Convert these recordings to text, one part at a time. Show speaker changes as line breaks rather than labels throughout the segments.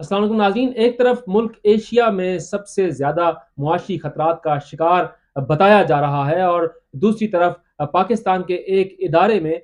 अस्सलाम वालेकुम नाज़रीन। एक तरफ मुल्क एशिया में सबसे ज़्यादा मुआशी खतरात का शिकार बताया जा रहा है और दूसरी तरफ पाकिस्तान के एक इदारे में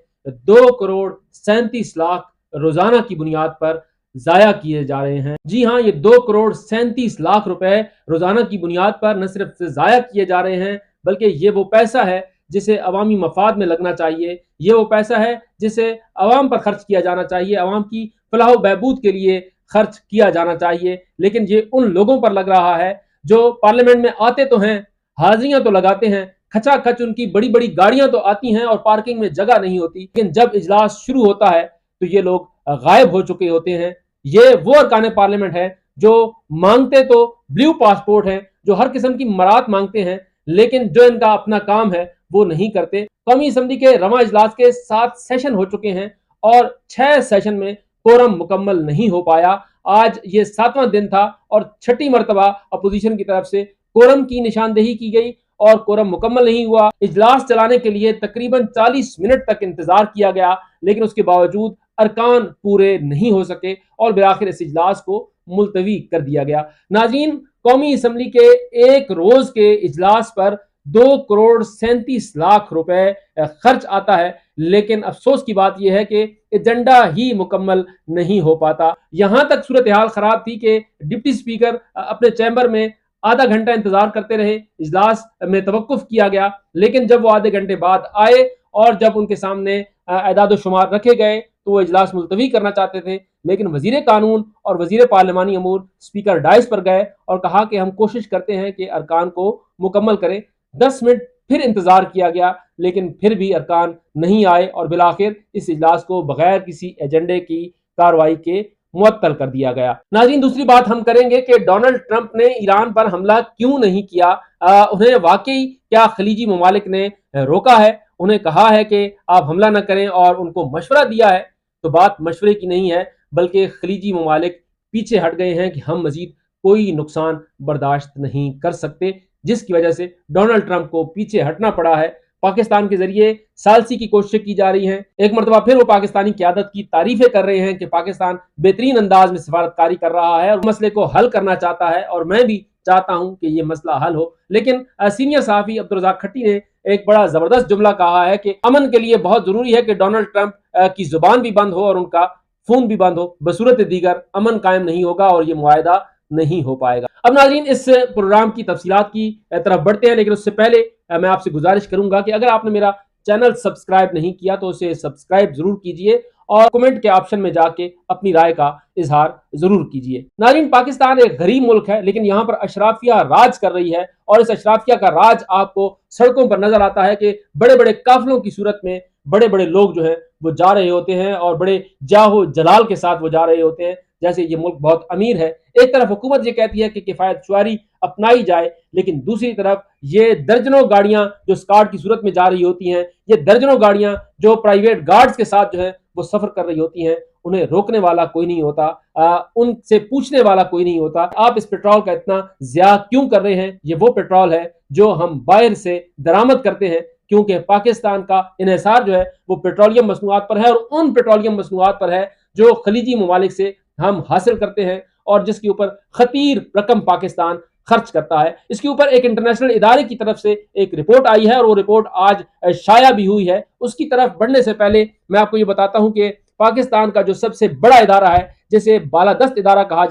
2 करोड़ 37 लाख रोज़ाना की बुनियाद पर ज़ाया किए जा रहे हैं। जी हाँ, ये 2 करोड़ 37 लाख रुपए रोज़ाना की बुनियाद पर न सिर्फ ज़ाया किए जा रहे हैं, बल्कि ये वो पैसा है जिसे अवामी मफाद में लगना चाहिए। ये वो पैसा है जिसे अवाम पर खर्च किया जाना चाहिए, अवाम की फलाह बहबूद के लिए खर्च किया जाना चाहिए। लेकिन ये उन लोगों पर लग रहा है जो पार्लियामेंट में आते तो हैं, हाजिरियां तो लगाते हैं, खचाखच उनकी बड़ी बड़ी गाड़ियां तो आती हैं और पार्किंग में जगह नहीं होती, लेकिन जब इजलास शुरू होता है तो ये लोग गायब हो चुके होते हैं। ये वो अरकान पार्लियामेंट है जो मांगते तो ब्लू पासपोर्ट हैं, जो हर किस्म की मरात मांगते हैं, लेकिन जो इनका अपना काम है वो नहीं करते। कौमी असम्बली के रवा इजलास के 7 सेशन हो चुके हैं और 6 सेशन में कोरम मुकम्मल नहीं हो पाया। आज ये 7वां दिन था और छठी मरतबा अपोजिशन की तरफ से कोरम की निशानदेही की गई और कोरम मुकम्मल नहीं हुआ। इजलास चलाने के लिए तकरीबन 40 मिनट तक इंतजार किया गया, लेकिन उसके बावजूद अरकान पूरे नहीं हो सके और बिलाखिर इस इजलास को मुलतवी कर दिया गया। नाज़रीन, कौमी असम्बली के एक रोज के इजलास पर 2 करोड़ 37 लाख रुपए खर्च आता है, लेकिन अफसोस की बात यह है कि एजेंडा ही मुकम्मल नहीं हो पाता। यहां तक सूरत हाल खराब थी कि डिप्टी स्पीकर अपने चैम्बर में आधा घंटा इंतजार करते रहे, इजलास में तवक्कुफ किया गया, लेकिन जब वो आधे घंटे बाद आए और जब उनके सामने एदाद शुमार रखे गए तो वो इजलास मुलतवी करना चाहते थे, लेकिन वजीर कानून और वजीर पार्लिमानी अमूर स्पीकर डाइस पर गए और कहा कि हम कोशिश करते हैं कि अरकान को मुकम्मल करें। 10 मिनट फिर इंतजार किया गया, लेकिन फिर भी अरकान नहीं आए और बिलाखिर इस इजलास को बगैर किसी एजेंडे की कार्रवाई के मुअत्तल कर दिया गया। नाज़रीन, दूसरी बात हम करेंगे कि डोनाल्ड ट्रंप ने ईरान पर हमला क्यों नहीं किया। उन्हें वाकई क्या खलीजी ममालिक ने रोका है, उन्हें कहा है कि आप हमला न करें और उनको मशवरा दिया है, तो बात मशवरे की नहीं है, बल्कि खलीजी ममालिक पीछे हट गए हैं कि हम मजीद कोई नुकसान बर्दाश्त नहीं कर सकते, जिसकी वजह से डोनाल्ड ट्रंप को पीछे हटना पड़ा है। पाकिस्तान के जरिए सालसी की कोशिश की जा रही है। एक मरतबा फिर वो पाकिस्तानी क़यादत की तारीफें कर रहे हैं कि पाकिस्तान बेहतरीन अंदाज में सिफारतकारी कर रहा है और मसले को हल करना चाहता है, और मैं भी चाहता हूं कि ये मसला हल हो। लेकिन सीनियर सहाफ़ी अब्दुर्रज़ाक खट्टी ने एक बड़ा जबरदस्त जुमला कहा है कि अमन के लिए बहुत जरूरी है कि डोनाल्ड ट्रंप की जुबान भी बंद हो और उनका फोन भी बंद हो, बसूरत दीगर अमन कायम नहीं होगा और ये मुआहदा नहीं हो पाएगा। अब नाज़रीन, इस प्रोग्राम की तफसीलात की तरफ बढ़ते हैं, लेकिन उससे पहले मैं आपसे गुजारिश करूंगा कि अगर आपने मेरा चैनल सब्सक्राइब नहीं किया तो उसे सब्सक्राइब जरूर कीजिए और कमेंट के ऑप्शन में जाके अपनी राय का इजहार जरूर कीजिए। नाज़रीन, पाकिस्तान एक गरीब मुल्क है, लेकिन यहाँ पर अशराफिया राज कर रही है और इस अशराफिया का राज आपको सड़कों पर नजर आता है कि बड़े बड़े काफिलों की सूरत में बड़े बड़े लोग जो है वो जा रहे होते हैं और बड़े जाहो जलाल के साथ वो जा रहे होते हैं, जैसे ये मुल्क बहुत अमीर है। एक तरफ हुकूमत ये कहती है कि किफायत शुआरी अपनाई जाए, लेकिन दूसरी तरफ ये दर्जनों गाड़ियां जो स्कॉट की सूरत में जा रही होती हैं, ये दर्जनों गाड़ियां जो प्राइवेट गार्ड्स के साथ जो है वो सफर कर रही होती हैं, उन्हें रोकने वाला कोई नहीं होता, उनसे पूछने वाला कोई नहीं होता। आप इस पेट्रोल का इतना ज़्यादा क्यों कर रहे हैं? ये वो पेट्रोल है जो हम बाहर से दरामद करते हैं, क्योंकि पाकिस्तान का इन्हिसार जो है वो पेट्रोलियम मसनूआत पर है और उन पेट्रोलियम मसनूआत पर है जो खलीजी ममालिक से हम हासिल करते हैं और जिसके ऊपर खतीर रकम पाकिस्तान खर्च करता है। इसके ऊपर एक इंटरनेशनल इदारे की तरफ से एक रिपोर्ट आई है और वो रिपोर्ट आज शाया भी हुई है। उसकी तरफ बढ़ने से पहले मैं आपको ये बताता हूं कि पाकिस्तान का जो सबसे बड़ा इदारा है, जिसे बालादस्त इदारा कहा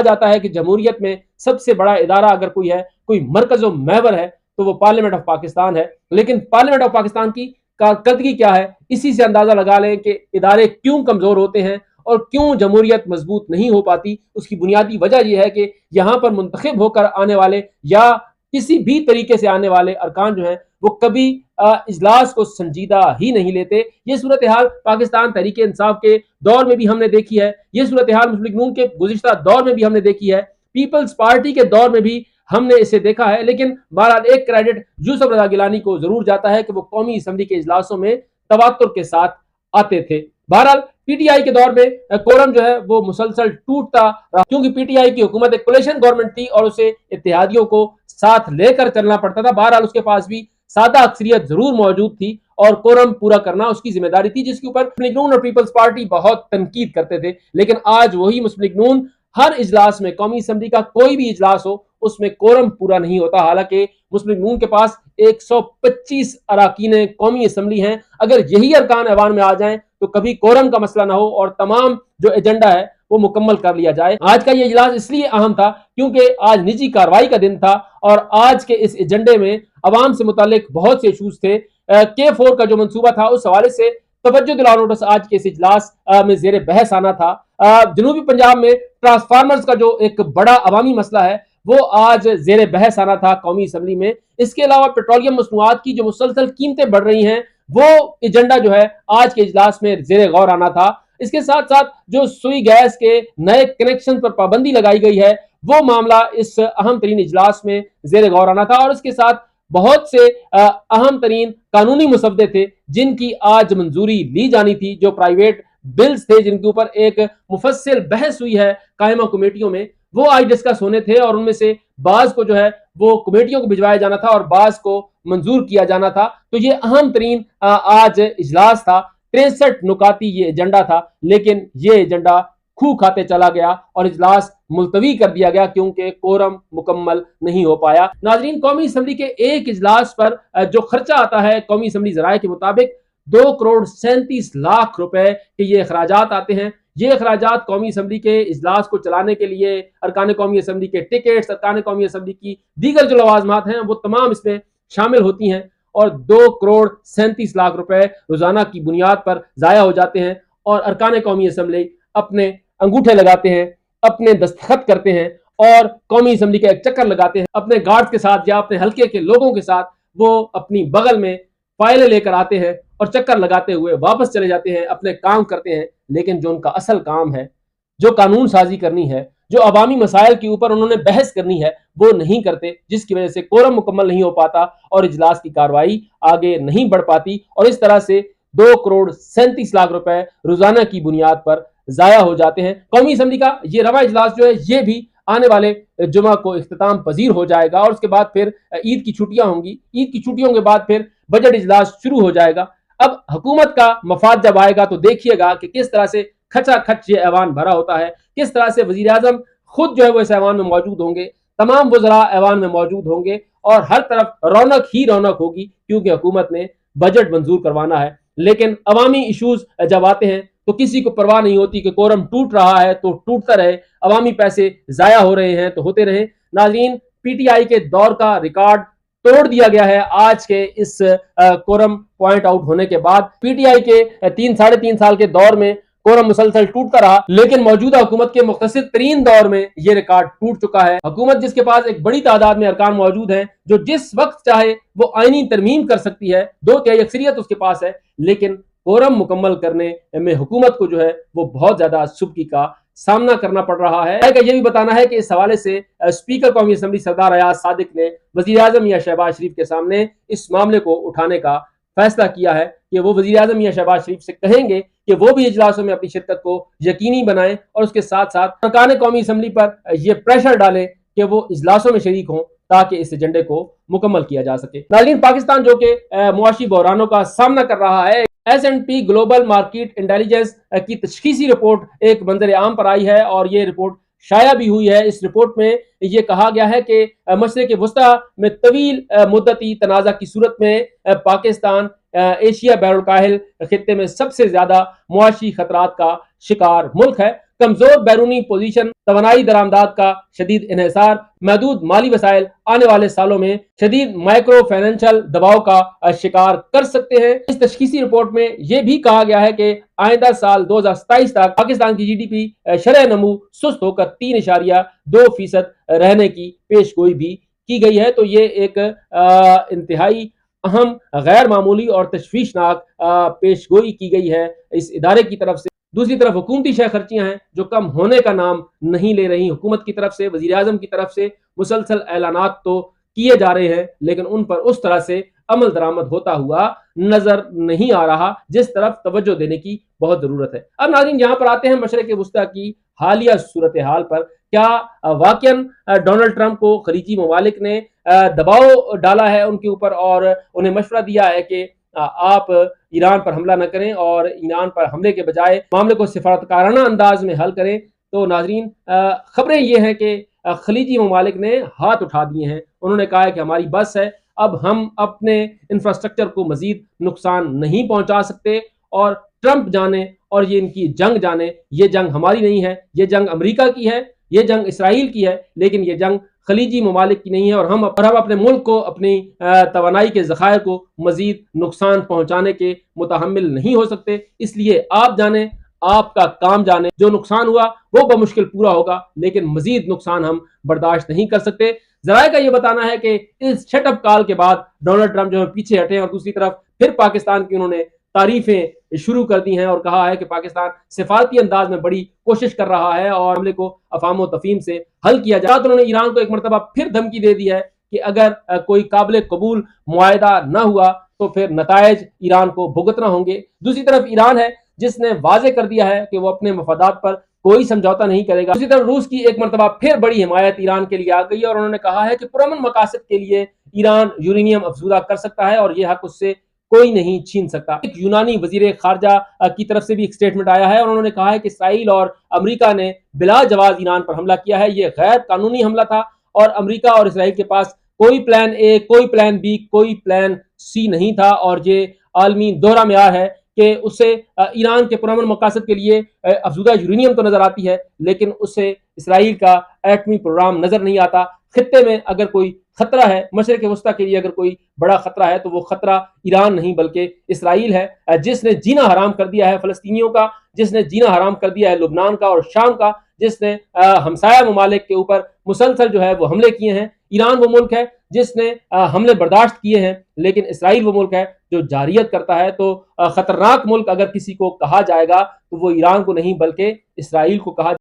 जाता है कि जमहूरियत में सबसे बड़ा इदारा अगर कोई है, कोई मरकज़ व महवर है, तो वो पार्लियामेंट ऑफ पाकिस्तान है। लेकिन पार्लियामेंट ऑफ पाकिस्तान की कारकर्दगी क्या है, इसी से अंदाजा लगा लें कि इदारे क्यों कमजोर होते हैं और क्यों जमहूरियत मजबूत नहीं हो पाती। उसकी बुनियादी वजह यह है कि यहाँ पर मुंतखब होकर आने वाले या किसी भी तरीके से आने वाले अरकान जो हैं वो कभी इजलास को संजीदा ही नहीं लेते। ये सूरत हाल पाकिस्तान तहरीक इंसाफ के दौर में भी हमने देखी है, ये सूरत हाल मुस्लिम लीग नून के गुज़िश्ता दौर में भी हमने देखी है, पीपल्स पार्टी के दौर में भी हमने इसे देखा है। लेकिन बहरहाल एक क्रेडिट यूसुफ रज़ा गिलानी को जरूर जाता है कि वो कौमी असम्बली के इजलासों में तवातुर के साथ आते थे। बहरहाल पीटीआई के दौर में कोरम जो है वो मुसलसल टूटता रहा, क्योंकि पीटीआई की हुकूमत एक कोलिशन गवर्नमेंट थी और उसे इत्तेहादियों को साथ लेकर चलना पड़ता था। बहरहाल उसके पास भी सादा अक्सरियत जरूर मौजूद थी और कोरम पूरा करना उसकी जिम्मेदारी थी, जिसके ऊपर मुस्लिम लीग नून और पीपल्स पार्टी बहुत तनकीद करते थे। लेकिन आज वही मुस्लिम लीग नून हर इजलास में, कौमी असम्बली का कोई भी इजलास हो, उसमें कोरम पूरा नहीं होता। हालांकि मुस्लिम नून के पास 125 अरकान कौमी असम्बली हैं। अगर यही अरकान ऐवान में आ जाएं तो कभी कोरम का मसला ना हो और तमाम जो एजेंडा है वो मुकम्मल कर लिया जाए। आज का ये इजलास इसलिए अहम था क्योंकि आज निजी कार्रवाई का दिन था और आज के इस एजेंडे में अवाम से मुतालिक बहुत से इशूज थे। K4 का जो मंसूबा था उस हवाले से तवज्जो दिलाना नोटिस आज के इस इजलास में जेर बहस आना था। जनूबी पंजाब में ट्रांसफार्मर्स का जो एक बड़ा अवामी मसला है वो आज जेर बहस आना था कौमी असम्बली में। इसके अलावा पेट्रोलियम मसनूआत की जो मुसलसल कीमतें बढ़ रही हैं वो एजेंडा जो है आज के इजलास में जेर गौर आना था। इसके साथ साथ जो सुई गैस के नए कनेक्शन पर पाबंदी लगाई गई है वो मामला इस अहम तरीन इजलास में जेर गौर आना था। और इसके साथ बहुत से अहम तरीन कानूनी मुसद्दे थे जिनकी आज मंजूरी ली जानी थी, जो प्राइवेट बिल्स थे जिनके ऊपर एक मुफस्सिल बहस हुई है कायमा कमेटियों में, वो आज डिस्कस होने थे और उनमें से बाज को जो है वो कमेटियों को भिजवाया जाना था और बाज को मंजूर किया जाना था। तो ये अहम तरीन आज इजलास था। 63 नुकाती ये एजेंडा था, लेकिन ये एजेंडा खूह खाते चला गया और इजलास मुलतवी कर दिया गया क्योंकि कोरम मुकम्मल नहीं हो पाया। नाजरीन, कौमी असम्बली के एक इजलास पर जो खर्चा आता है कौमी असम्बली ज़राए के मुताबिक 2 करोड़ 37 लाख रुपए के ये अखराजात आते हैं। ये अखराजात कौमी असम्बली के इजलास को चलाने के लिए, अरकान कौमी असम्बली के टिकट्स, अरकान कौमी असम्बली की दीगर जो लवाजमात हैं वो तमाम इसमें शामिल होती हैं और 2 करोड़ 37 लाख रुपए रोजाना की बुनियाद पर ज़ाया हो जाते हैं और अरकान कौमी असम्बली अपने अंगूठे लगाते हैं, अपने दस्तखत करते हैं और कौमी असम्बली का एक चक्कर लगाते हैं अपने गार्ड के साथ या अपने हल्के के लोगों के साथ। वो अपनी बगल में फाइलें लेकर आते हैं और चक्कर लगाते हुए वापस चले जाते हैं, अपने काम करते हैं। लेकिन जो उनका असल काम है, जो कानून साजी करनी है, जो अवामी मसाइल के ऊपर उन्होंने बहस करनी है, वो नहीं करते, जिसकी वजह से कोरम मुकम्मल नहीं हो पाता और इजलास की कार्रवाई आगे नहीं बढ़ पाती और इस तरह से 2 करोड़ 37 लाख रुपए रोजाना की बुनियाद पर जाया हो जाते हैं। कौमी असम्बली का ये रवा इजलास जो है ये भी आने वाले जुमा को इख्तिताम पजीर हो जाएगा और उसके बाद फिर ईद की छुट्टियां होंगी। ईद की छुट्टियों के बाद फिर बजट इजलास शुरू हो जाएगा। अब हुकूमत का मफाद जब आएगा तो देखिएगा कि किस तरह से खचा खच ये ऐवान भरा होता है, किस तरह से वजीर आजम खुद जो है वो इस ऐवान में मौजूद होंगे, तमाम वज़रा ऐवान में मौजूद होंगे और हर तरफ रौनक ही रौनक होगी क्योंकि हुकूमत ने बजट मंजूर करवाना है। लेकिन अवामी इशूज जब आते हैं तो किसी को परवाह नहीं होती कि कोरम टूट रहा है तो टूटता रहे, अवामी पैसे जाया हो रहे हैं तो होते रहे। नाज़रीन, पीटीआई के दौर का रिकॉर्ड तोड़ दिया गया है आज के इस कोरम पॉइंट आउट होने के बाद। पीटीआई के 3-3.5 साल के दौर में कोरम मुसलसल टूटता रहा, लेकिन मौजूदा हुकूमत के मुख्तसर तरीन दौर में यह रिकॉर्ड टूट चुका है। हुकूमत जिसके पास एक बड़ी तादाद में अरकान मौजूद हैं, जो जिस वक्त चाहे वो आईनी तरमीम कर सकती है, 2/3 अक्सरियत उसके पास है, लेकिन कोरम मुकम्मल करने में हुकूमत को जो है वो बहुत ज्यादा सुबकी का सामना करना पड़ रहा है। यह भी बताना है कि इस हवाले से स्पीकर कौमी असम्बली सरदार अयाज सादिक ने वजीर आजम या शहबाज शरीफ के सामने इस मामले को उठाने का फैसला किया है कि वो वजीर आजम या शहबाज शरीफ से कहेंगे कि वो भी इजलासों में अपनी शिरकत को यकीनी बनाएं और उसके साथ साथ अरकान कौमी असम्बली पर यह प्रेशर डालें कि वो इजलासों में शरीक हों ताकि इस एजेंडे को मुकम्मल किया जा सके। नाज़रीन, पाकिस्तान जो कि मुआशी बहरानों का सामना कर रहा है, S&P ग्लोबल मार्केट इंटेलिजेंस की तशखीसी रिपोर्ट एक मंजर आम पर आई है और ये रिपोर्ट शाया भी हुई है। इस रिपोर्ट में ये कहा गया है कि मशरिक़ वस्ता में तवील मुद्दती तनाज़ा की सूरत में पाकिस्तान एशिया बैरुल खित्ते में सबसे ज्यादा मुआशी खतरात का शिकार मुल्क है। कमजोर बैरूनी पोजीशन, तवानाई दरामदाद का शदीद इन्हिसार, महदूद माली वसाइल आने वाले सालों में शदीद माइक्रो फाइनेंशियल दबाव का शिकार कर सकते हैं। इस तशखीसी रिपोर्ट में यह भी कहा गया है कि आइंदा साल 2027 तक पाकिस्तान की GDP शरह नमू सुस्त होकर 3.2% रहने की पेशगोई भी की गई है। तो ये एक इंतहाई अहम, गैर मामूली और तशवीशनाक पेशगोई की गई है इस इदारे की तरफ से। दूसरी तरफ हुकूमती शय खर्चियां हैं जो कम होने का नाम नहीं ले रही। हुकूमत की तरफ से, वजीर आजम की तरफ से मुसलसल ऐलानात तो किए जा रहे हैं लेकिन उन पर उस तरह से अमल दरामद होता हुआ नजर नहीं आ रहा जिस तरफ तवज्जो देने की बहुत जरूरत है। अब नाज़रीन, यहाँ पर आते हैं मशरिक़ वस्ता की हालिया सूरत हाल पर। क्या वाकई डोनाल्ड ट्रंप को खलीजी ममालिक ने दबाव डाला है उनके ऊपर और उन्हें मशवरा दिया है कि आप ईरान पर हमला न करें और ईरान पर हमले के बजाय मामले को सिफारतकाराना अंदाज में हल करें? تو नाज़रीन खबरें ये हैं कि खलीजी ममालिक ने हाथ उठा दिए हैं। उन्होंने कहा है कि हमारी बस है, अब हम अपने इंफ्रास्ट्रक्चर को मज़ीद नुकसान नहीं पहुंचा सकते, और ट्रंप जाने और ये इनकी जंग जाने, ये जंग हमारी नहीं है, ये जंग अमेरिका की है, ये जंग इसराइल की है, लेकिन ये जंग खलीजी ममालिक की नहीं है। और हम अपने मुल्क को, अपनी तवानाई के ज़खायर को मज़ीद नुकसान पहुंचाने के मुतहम्मिल नहीं हो सकते। इसलिए आप जाने, आपका काम जाने, जो नुकसान हुआ वो बमुश्किल पूरा होगा, लेकिन मजीद नुकसान हम बर्दाश्त नहीं कर सकते। ज़राए का ये बताना है कि इस शटअप कॉल के बाद डोनाल्ड ट्रंप जो है पीछे हटे, और दूसरी तरफ फिर पाकिस्तान की उन्होंने तारीफें शुरू कर दी हैं और कहा है कि पाकिस्तान सिफारती अंदाज में बड़ी कोशिश कर रहा है और हमले को अफाम तफहीम से हल किया जाए। तो उन्होंने ईरान को एक मरतबा फिर धमकी दे दी है कि अगर कोई काबिल कबूल मुआहदा न हुआ तो फिर नतायज ईरान को भुगतना होंगे। दूसरी तरफ ईरान है जिसने वाजे कर दिया है कि वो अपने मफादात पर कोई समझौता नहीं करेगा। दूसरी तरफ रूस की एक मरतबा फिर बड़ी हिमायत ईरान के लिए आ गई है और उन्होंने कहा है कि पुरअमन मकासद के लिए ईरान यूरेनियम अफज़ूदा कर सकता है और यह हक उससे कोई नहीं छीन सकता। एक यूनानी वजीर खारजा की तरफ से भी एक स्टेटमेंट आया है और उन्होंने कहा है कि इसराइल और अमेरिका ने बिला जवाज ईरान पर हमला किया है, ये गैर कानूनी हमला था और अमेरिका और इसराइल के पास कोई प्लान ए, कोई प्लान बी, कोई प्लान सी नहीं था। और ये आलमी दोहरा मेयार है कि उसे ईरान के पुरअमन मकासद के लिए अफज़ूदा यूरेनियम तो नजर आती है, लेकिन उसे इसराइल का एटमी प्रोग्राम नजर नहीं आता। खित्ते में अगर कोई खतरा है, मशरिक़ वस्ता के लिए अगर कोई बड़ा खतरा है, तो वो खतरा ईरान नहीं बल्कि इसराइल है, जिसने जीना हराम कर दिया है फ़लस्तीनियों का, जिसने जीना हराम कर दिया है लुबनान का और शाम का, जिसने हमसाया ममालिक के ऊपर मुसलसल जो है वो हमले किए हैं। ईरान वो मुल्क है जिसने हमले बर्दाश्त किए हैं, लेकिन इसराइल वो मुल्क है जो जारियत करता है। तो खतरनाक मुल्क अगर किसी को कहा जाएगा तो वो ईरान को नहीं बल्कि इसराइल को कहा